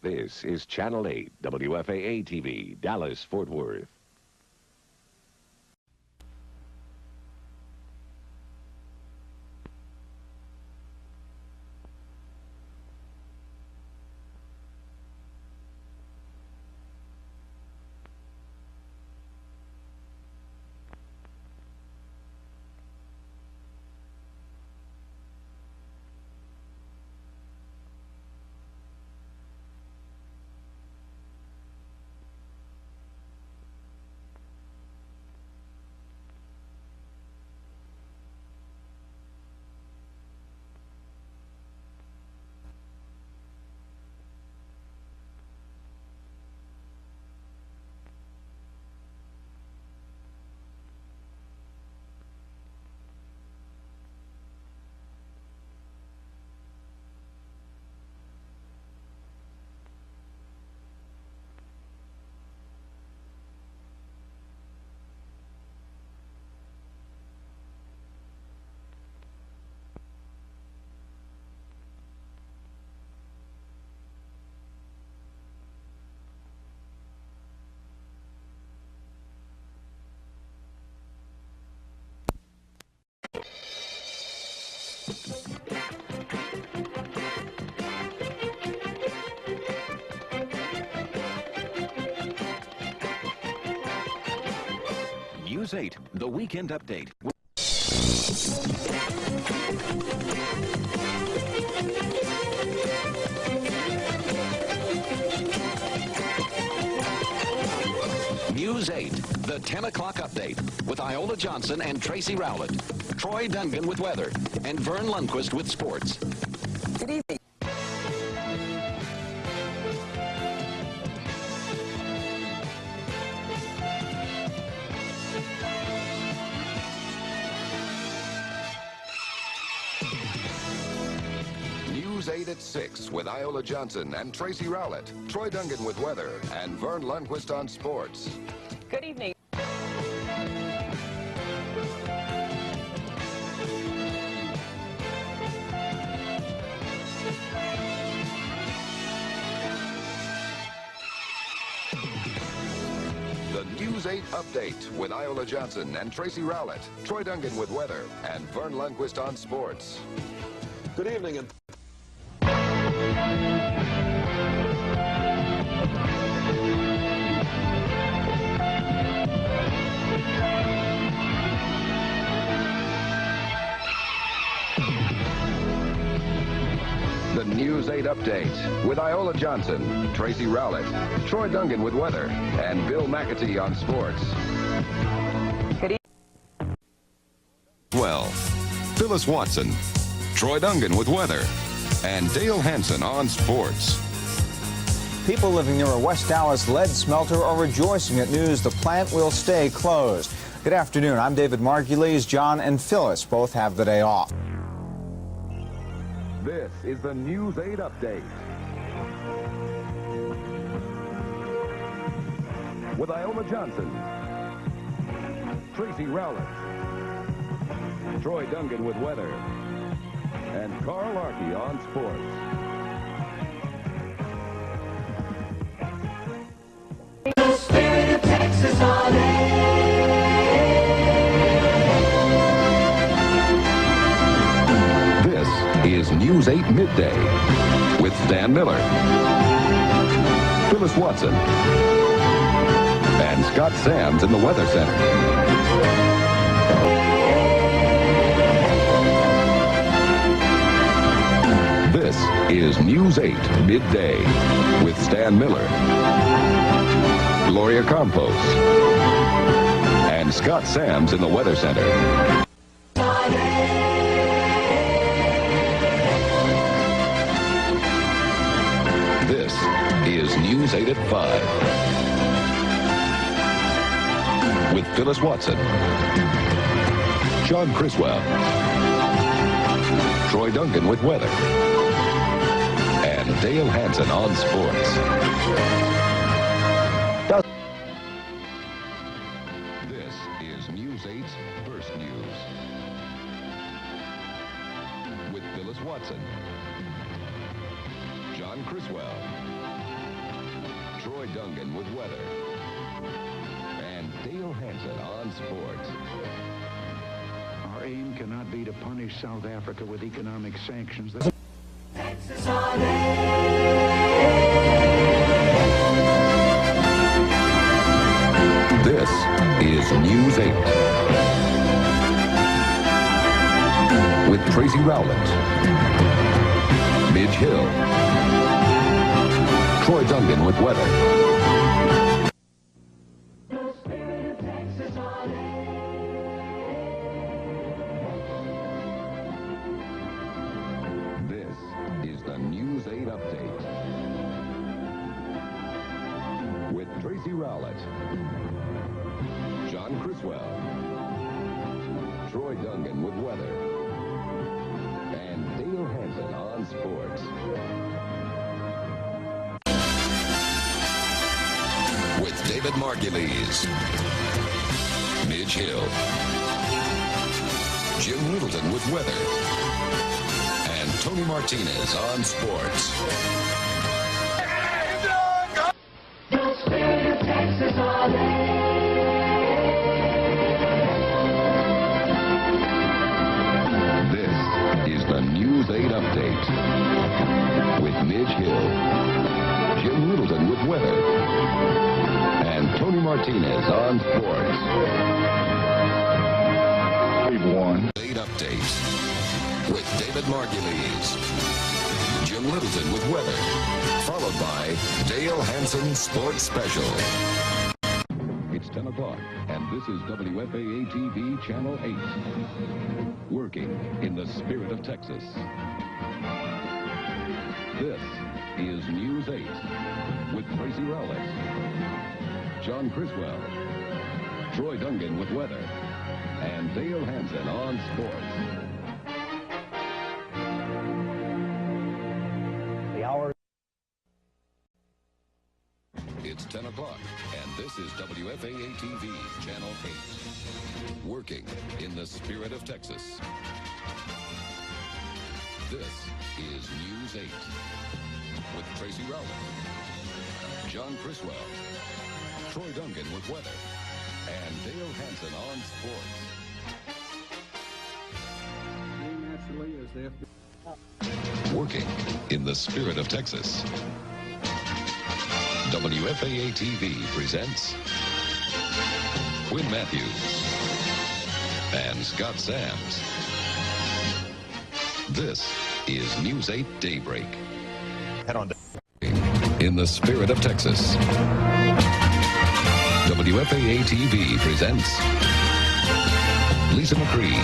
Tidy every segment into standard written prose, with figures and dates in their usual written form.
This is Channel 8, WFAA TV, Dallas, Fort Worth. News 8, the Weekend Update. News 8, the 10 o'clock update with Iola Johnson and Tracy Rowlett, Troy Dungan with weather, and Vern Lundquist with sports. Good evening. News 8 at 6 with Iola Johnson and Tracy Rowlett, Troy Dungan with weather, and Vern Lundquist on sports. Good evening. The News 8 update with Iola Johnson and Tracy Rowlett, Troy Dungan with weather, and Vern Lundquist on sports. Good evening. And The News 8 update with Iola Johnson, Tracy Rowlett, Troy Dungan with weather, and Bill McAtee on sports. Good evening. Well, Phyllis Watson, Troy Dungan with weather, and Dale Hansen on sports. People living near a West Dallas lead smelter are rejoicing at news the plant will stay closed. Good afternoon. I'm David Margulies. John and Phyllis both have the day off. This is the News 8 update with Iola Johnson, Tracy Rowlett, Troy Dungan with weather, and Carl Archie on sports. The spirit of Texas on This is News 8 Midday with Stan Miller, Phyllis Watson, and Scott Sams in the Weather Center. This is News 8 Midday with Stan Miller, Gloria Campos, and Scott Sams in the Weather Center. This is News 8 at 5 with Phyllis Watson, John Criswell, Troy Dungan with weather, and Dale Hansen on sports. This is News 8's First News with Phyllis Watson, John Criswell, Troy Dungan with weather. And Dale Hansen on sports. Our aim cannot be to punish South Africa with economic sanctions. Texas on air. This is News 8 with Tracy Rowlett, Midge Hill, Troy Dungan with weather. The spirit of Texas on air. This is the News 8 Update with Tracy Rowlett, John Criswell, Troy Dungan with weather, and Dale Hansen on sports. With David Margulies, Midge Hill, Jim Littleton with weather, and Tony Martinez on sports. The spirit of Texas on air. This is the News 8 Update with Midge Hill, Jim Littleton with weather, and Tony Martinez on sports. We've won. 8 Update with David Margulies, Jim Littleton with weather, followed by Dale Hansen Sports Special. It's 10 o'clock, and this is WFAA TV Channel 8. Working in the spirit of Texas. This is News 8 with Tracy Rowlett, John Criswell, Troy Dungan with weather, and Dale Hansen on sports. The hour. It's 10 o'clock, and this is WFAA TV Channel 8. Working in the spirit of Texas. This is News 8 with Tracy Rowlett, John Criswell, Troy Dungan with weather, and Dale Hansen on sports. Working in the spirit of Texas. WFAA TV presents Quinn Matthews and Scott Sams. This is News 8 Daybreak. Head on. In the spirit of Texas. WFAA TV presents Lisa McCree,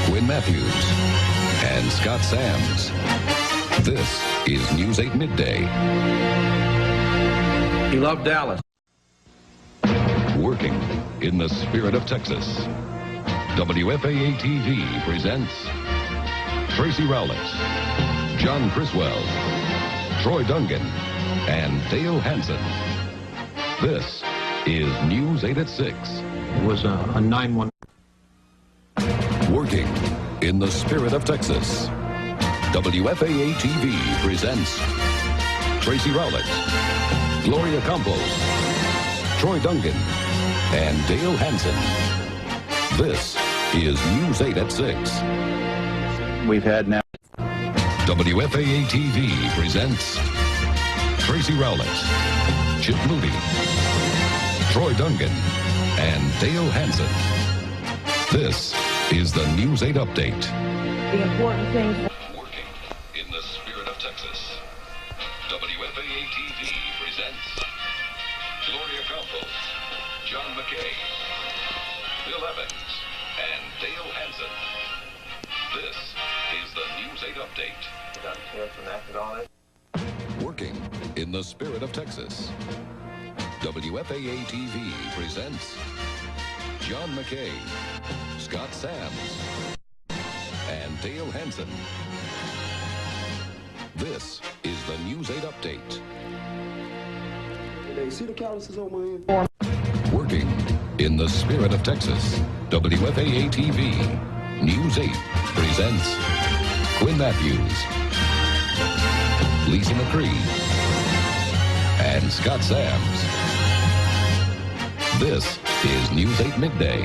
Quinn Matthews, and Scott Sams. This is News 8 Midday. He loved Dallas. Working in the spirit of Texas. WFAA TV presents Tracy Rowlett, John Criswell, Troy Dungan, and Dale Hansen. This is News 8 at 6. It was a 9-1. Working in the spirit of Texas. WFAA TV presents Tracy Rowlett, Gloria Campos, Troy Dungan, and Dale Hansen. This is News 8 at 6. We've had now. WFAA TV presents Tracy Rowlett, Chip Moody, Troy Dungan, and Dale Hansen. This is the News 8 Update. The important thing. Working in the spirit of Texas. WFAA TV presents Gloria Campos, John McKay, Bill Evans, and Dale Hansen. This is the News 8 Update. Working in the spirit of Texas. WFAA TV presents John McKay, Scott Sams, and Dale Hansen. This is the News 8 Update. See the calluses on my hand? Working in the spirit of Texas. WFAA TV News 8 presents Quinn Matthews, Lisa McCree, and Scott Sams. This is News 8 Midday.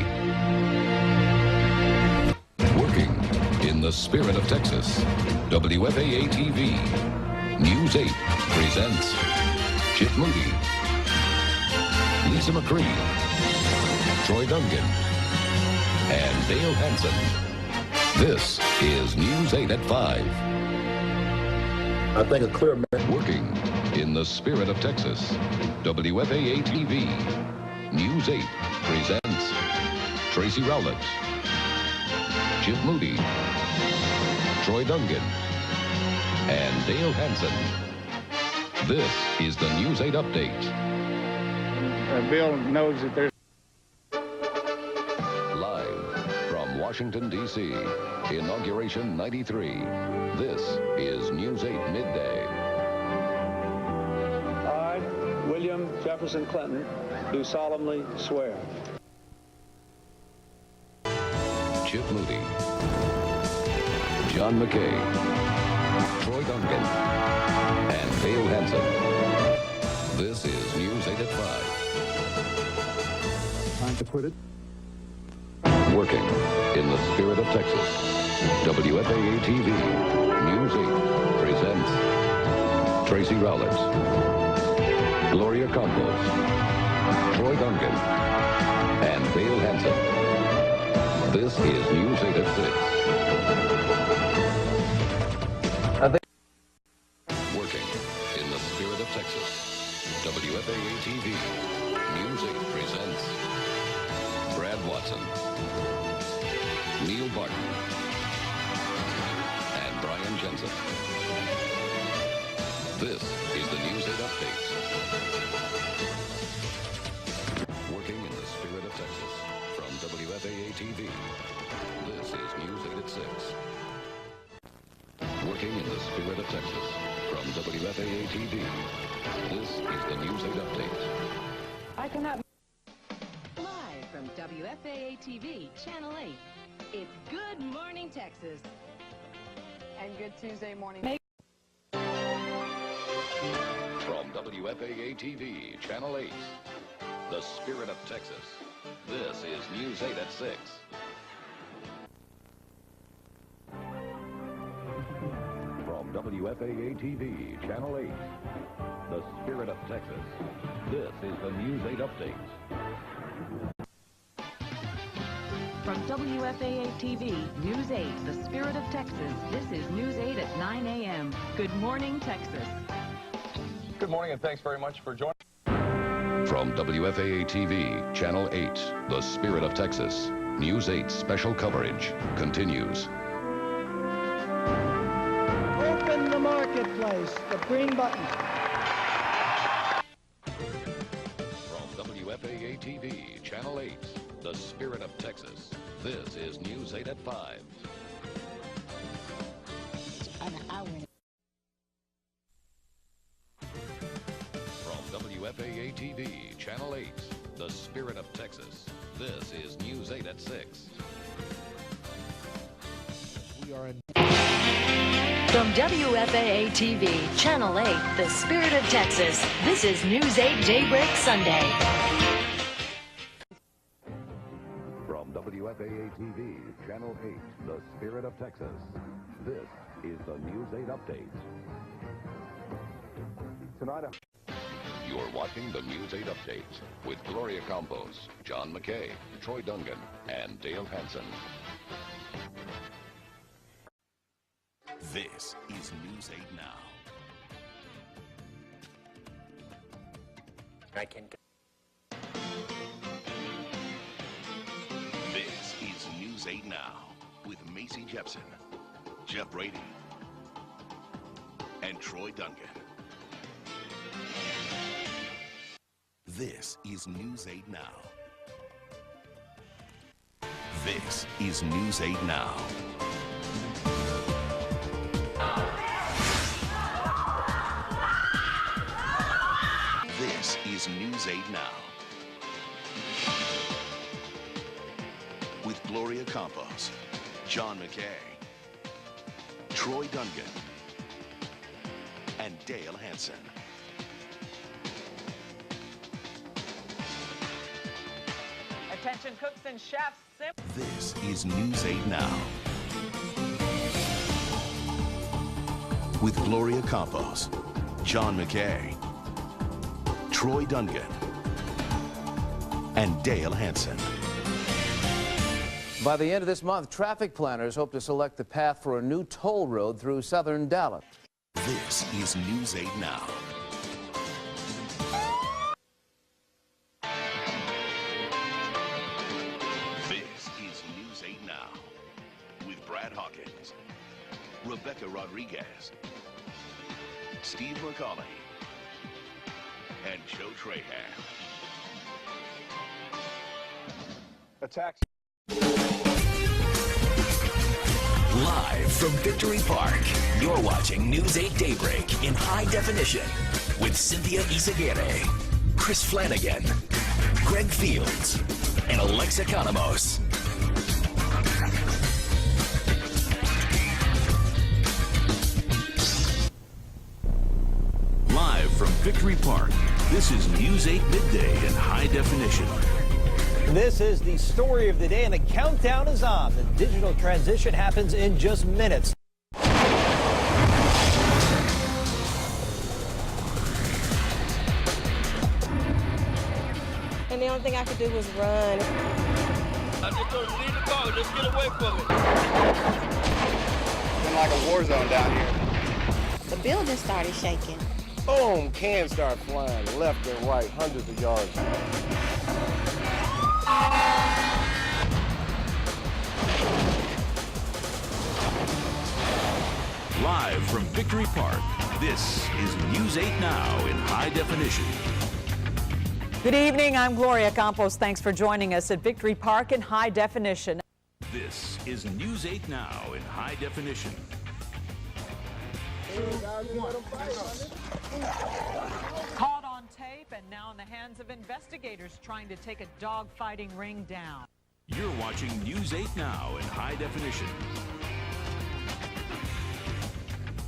Working in the spirit of Texas, WFAA TV, News 8 presents Chip Moody, Lisa McCree, Troy Duncan, and Dale Hansen. This is News 8 at 5. I think a clear Working in the spirit of Texas, WFAA TV, News 8 presents Tracy Rowlett, Chip Moody, Troy Duncan, and Dale Hansen. This is the News 8 Update. Bill knows that there's Live from Washington, D.C., Inauguration 93. This is News 8 Midday. I, William Jefferson Clinton, do solemnly swear. Chip Moody, John McKay, Troy Duncan, and Dale Hansen. This is News 8 at 5. time to put it. Working in the spirit of Texas, WFAA TV, News 8 presents Tracy Rowlett, Gloria Campos, Troy Duncan, and Dale Hansen. This is News 8 at 6. Working in the spirit of Texas, WFAA TV, News 8 presents Brad Watson, Neil Barton, and Brian Jensen. This is the News 8 Update. Working in the spirit of Texas, from WFAA TV, this is News 8 at 6. Working in the spirit of Texas, from WFAA TV, this is the News 8 Update. I cannot. Live from WFAA TV, Channel 8. It's Good Morning Texas. And good Tuesday morning. From WFAA TV, Channel 8, the spirit of Texas, this is News 8 at 6. From WFAA TV, Channel 8, the spirit of Texas, this is the News 8 Update. From WFAA TV, News 8, the Spirit of Texas. This is News 8 at 9 a.m. Good Morning Texas. Good morning, and thanks very much for joining. From WFAA TV, Channel 8, the spirit of Texas, News 8 special coverage continues. Open the marketplace. The green button. From WFAA TV, Channel 8, the spirit of Texas, this is News 8 at 5. From WFAA TV, Channel 8, the spirit of Texas, this is News 8 at 6. We are in. From WFAA TV, Channel 8, the Spirit of Texas. This is News 8 Daybreak Sunday. From WFAA TV, Channel 8, the spirit of Texas, this is the News 8 Update. Tonight, You're watching the News 8 Update with Gloria Campos, John McKay, Troy Duncan, and Dale Hansen. This is News 8 Now. I can. This is News 8 Now with Macy Jepson, Jeff Brady, and Troy Duncan. This is News 8 Now. This is News 8 Now. This is News 8 Now. With Gloria Campos, John McKay, Troy Duncan, and Dale Hansen. Attention cooks and chefs. This is News 8 Now. With Gloria Campos, John McKay, Troy Dungan, and Dale Hansen. By the end of this month, traffic planners hope to select the path for a new toll road through southern Dallas. This is News 8 Now. This is News 8 Now with Brad Hawkins, Rebecca Rodriguez, Steve McCauley, and Joe Trahan. Attacks. Live from Victory Park, you're watching News 8 Daybreak in high definition with Cynthia Izaguirre, Chris Flanagan, Greg Fields, and Alexa Kanamos. Live from Victory Park, this is News 8 Midday in high definition. This is the story of the day, and the countdown is on. The digital transition happens in just minutes. And the only thing I could do was run. I just told him, leave the car, just get away from it. It's been like a war zone down here. The building started shaking. Boom, cans start flying left and right, hundreds of yards. Live from Victory Park, this is News 8 Now in high definition. Good evening. I'm Gloria Campos. Thanks for joining us at Victory Park in high definition. This is News 8 Now in high definition. Caught on tape and now in the hands of investigators trying to take a dog-fighting ring down. You're watching News 8 Now in high definition.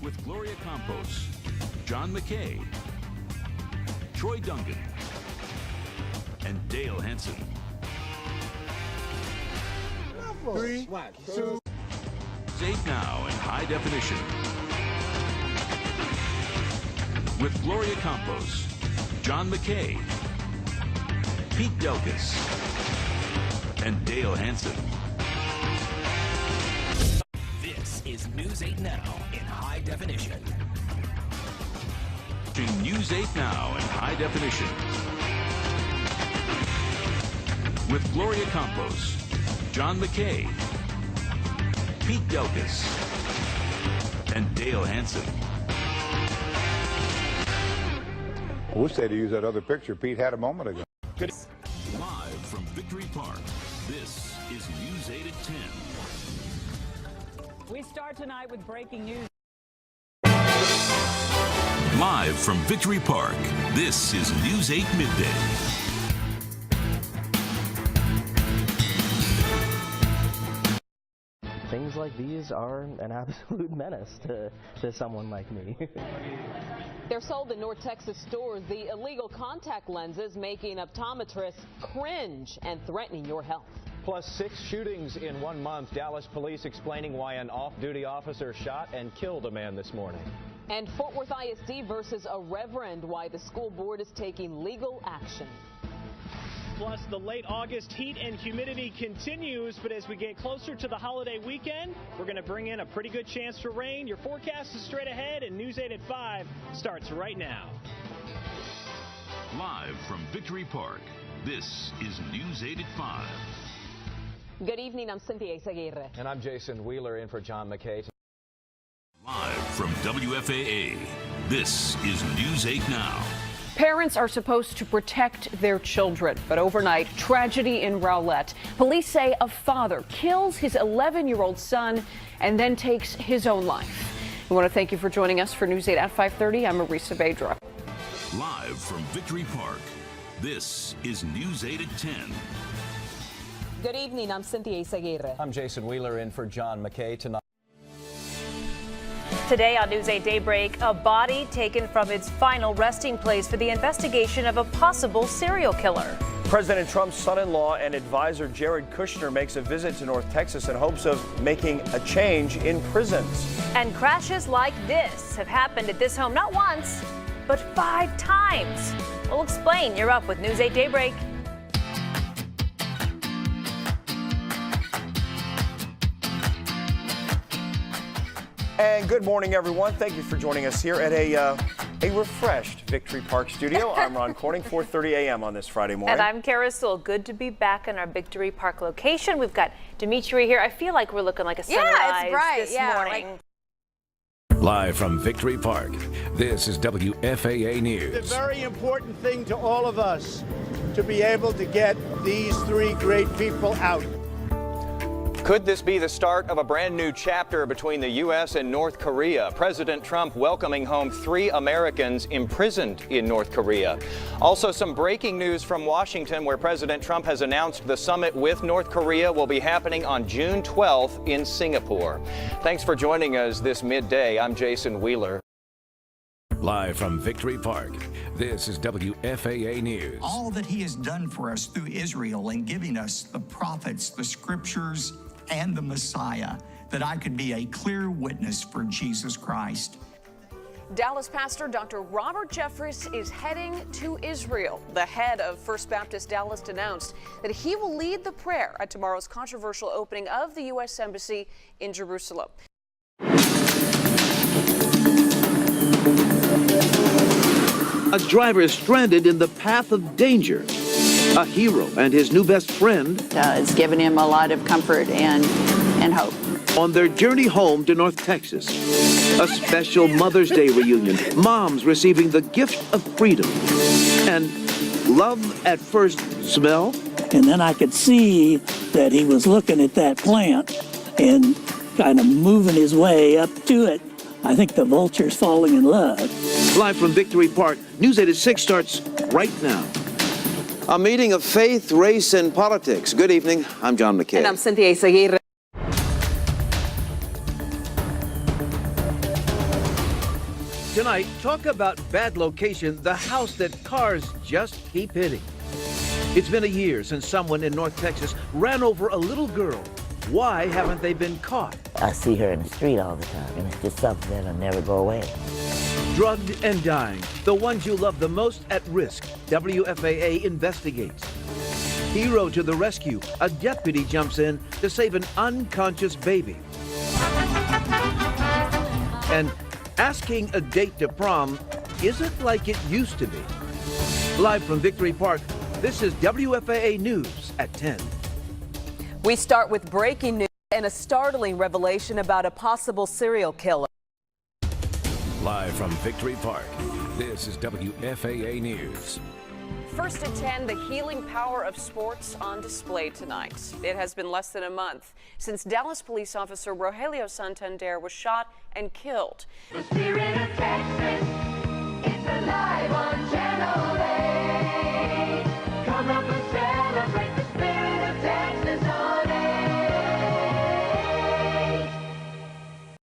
With Gloria Campos, John McKay, Troy Dungan, and Dale Hansen. 3, 2. 8 Now in high definition. With Gloria Campos, John McKay, Pete Delkus, and Dale Hansen. This is News 8 Now in high definition. News 8 Now in high definition. With Gloria Campos, John McKay, Pete Delkus, and Dale Hansen. I wish they'd use that other picture Pete had a moment ago. Live from Victory Park, this is News 8 at 10. We start tonight with breaking news. Live from Victory Park, this is News 8 Midday. Things like these are an absolute menace to someone like me. They're sold in North Texas stores. The illegal contact lenses making optometrists cringe and threatening your health. Plus 6 shootings in 1 month. Dallas police explaining why an off-duty officer shot and killed a man this morning. And Fort Worth ISD versus a reverend, why the school board is taking legal action. Plus, the late August heat and humidity continues, but as we get closer to the holiday weekend, we're going to bring in a pretty good chance for rain. Your forecast is straight ahead, and News 8 at 5 starts right now. Live from Victory Park, this is News 8 at 5. Good evening, I'm Cynthia Izaguirre. And I'm Jason Wheeler in for John McKay. Live from WFAA, this is News 8 Now. Parents are supposed to protect their children, but overnight, tragedy in Rowlett. Police say a father kills his 11-year-old son and then takes his own life. We want to thank you for joining us for News 8 at 5:30. I'm Marisa Vedra. Live from Victory Park, this is News 8 at 10. Good evening, I'm Cynthia Izaguirre. I'm Jason Wheeler in for John McKay tonight. Today on News 8 Daybreak, a body taken from its final resting place for the investigation of a possible serial killer. President Trump's son-in-law and advisor Jared Kushner makes a visit to North Texas in hopes of making a change in prisons. And crashes like this have happened at this home not once, but 5 times. We'll explain. You're up with News 8 Daybreak. And good morning, everyone. Thank you for joining us here at a refreshed Victory Park studio. I'm Ron Corning, 4:30 a.m. on this Friday morning. And I'm Kara Sewell. Good to be back in our Victory Park location. We've got Dimitri here. I feel like we're looking like a sunrise this morning. Live from Victory Park, this is WFAA News. It's a very important thing to all of us to be able to get these 3 great people out. Could this be the start of a brand new chapter between the U.S. and North Korea? President Trump welcoming home 3 Americans imprisoned in North Korea. Also, some breaking news from Washington, where President Trump has announced the summit with North Korea will be happening on June 12th in Singapore. Thanks for joining us this midday. I'm Jason Wheeler. Live from Victory Park, this is WFAA News. All that he has done for us through Israel and giving us the prophets, the scriptures, and the Messiah, that I could be a clear witness for Jesus Christ. Dallas pastor Dr. Robert Jeffress is heading to Israel. The head of First Baptist Dallas announced that he will lead the prayer at tomorrow's controversial opening of the U.S. Embassy in Jerusalem. A driver is stranded in the path of danger. A hero and his new best friend. It's given him a lot of comfort and hope. On their journey home to North Texas. A special Mother's Day reunion. Moms receiving the gift of freedom. And love at first smell. And then I could see that he was looking at that plant and kind of moving his way up to it. I think the vulture's falling in love. Live from Victory Park, News 8 at 6 starts right now. A meeting of faith, race, and politics. Good evening. I'm John McKay. And I'm Cynthia Isaguirre. Tonight, talk about bad location, the house that cars just keep hitting. It's been a year since someone in North Texas ran over a little girl. Why haven't they been caught? I see her in the street all the time, and it's just something that'll never go away. Drugged and dying, the ones you love the most at risk. WFAA investigates. Hero to the rescue, a deputy jumps in to save an unconscious baby. And asking a date to prom isn't like it used to be. Live from Victory Park, this is WFAA News at 10. We start with breaking news and a startling revelation about a possible serial killer. Live from Victory Park, this is WFAA News. First at 10, the healing power of sports on display tonight. It has been less than a month since Dallas police officer Rogelio Santander was shot and killed. The spirit of Texas.